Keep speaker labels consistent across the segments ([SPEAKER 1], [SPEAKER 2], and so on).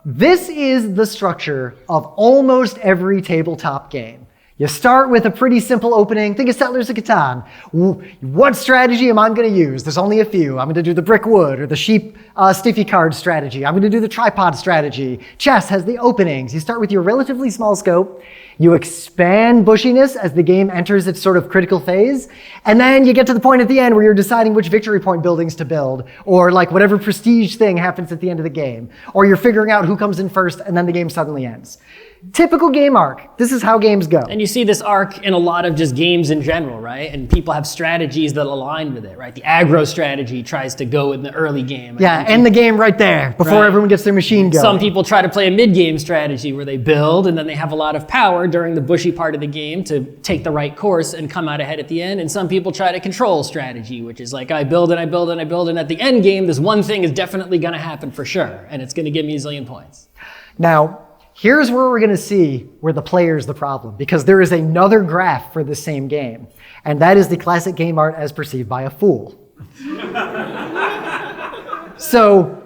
[SPEAKER 1] This is the structure of almost every tabletop game. You start with a pretty simple opening. Think of Settlers of Catan. What strategy am I going to use? There's only a few. I'm going to do the brick wood or the sheep stiffy card strategy. I'm going to do the tripod strategy. Chess has the openings. You start with your relatively small scope. You expand bushiness as the game enters its sort of critical phase. And then you get to the point at the end where you're deciding which victory point buildings to build, or like whatever prestige thing happens at the end of the game. Or you're figuring out who comes in first and then the game suddenly ends. Typical game arc. This is how games go.
[SPEAKER 2] And you see this arc in a lot of just games in general, right? And people have strategies that align with it, right? The aggro strategy tries to go in the early game.
[SPEAKER 1] Yeah, end the game right there before everyone gets their machine going.
[SPEAKER 2] Some people try to play a mid-game strategy where they build and then they have a lot of power during the bushy part of the game to take the right course and come out ahead at the end. And some people try to control strategy, which is like I build and I build and I build, and at the end game, this one thing is definitely going to happen for sure, and it's going to give me a zillion points.
[SPEAKER 1] Now, here's where we're going to see where the player is the problem, because there is another graph for the same game, and that is the classic game art as perceived by a fool. So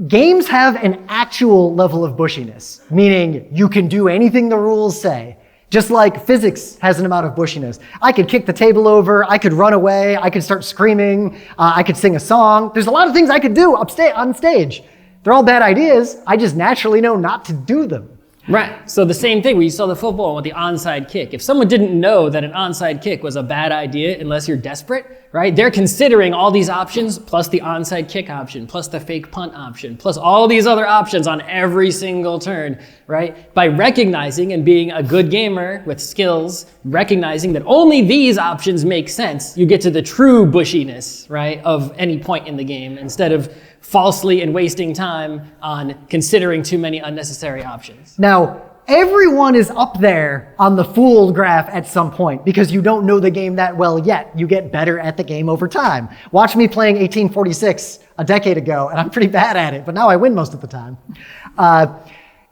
[SPEAKER 1] games have an actual level of bushiness, meaning you can do anything the rules say. Just like physics has an amount of bushiness. I could kick the table over, I could run away, I could start screaming, I could sing a song. There's a lot of things I could do on stage. They're all bad ideas. I just naturally know not to do them.
[SPEAKER 2] Right. So the same thing where you saw the football with the onside kick. If someone didn't know that an onside kick was a bad idea unless you're desperate, right? They're considering all these options plus the onside kick option, plus the fake punt option, plus all these other options on every single turn, right? By recognizing and being a good gamer with skills, recognizing that only these options make sense, you get to the true bushiness, right, of any point in the game instead of falsely and wasting time on considering too many unnecessary options.
[SPEAKER 1] Now, everyone is up there on the fool graph at some point because you don't know the game that well yet. You get better at the game over time. Watch me playing 1846 a decade ago, and I'm pretty bad at it, but now I win most of the time.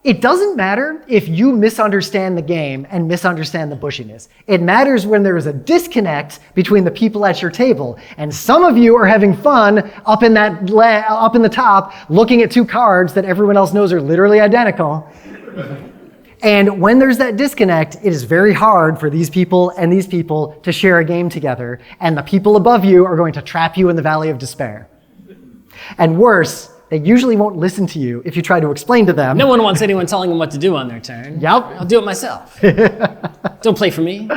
[SPEAKER 1] It doesn't matter if you misunderstand the game and misunderstand the bushiness. It matters when there is a disconnect between the people at your table. And some of you are having fun up in the top, looking at two cards that everyone else knows are literally identical. And when there's that disconnect, it is very hard for these people and these people to share a game together. And the people above you are going to trap you in the valley of despair. And worse, they usually won't listen to you if you try to explain to them.
[SPEAKER 2] No one wants anyone telling them what to do on their turn.
[SPEAKER 1] Yep.
[SPEAKER 2] I'll do it myself. Don't play for me.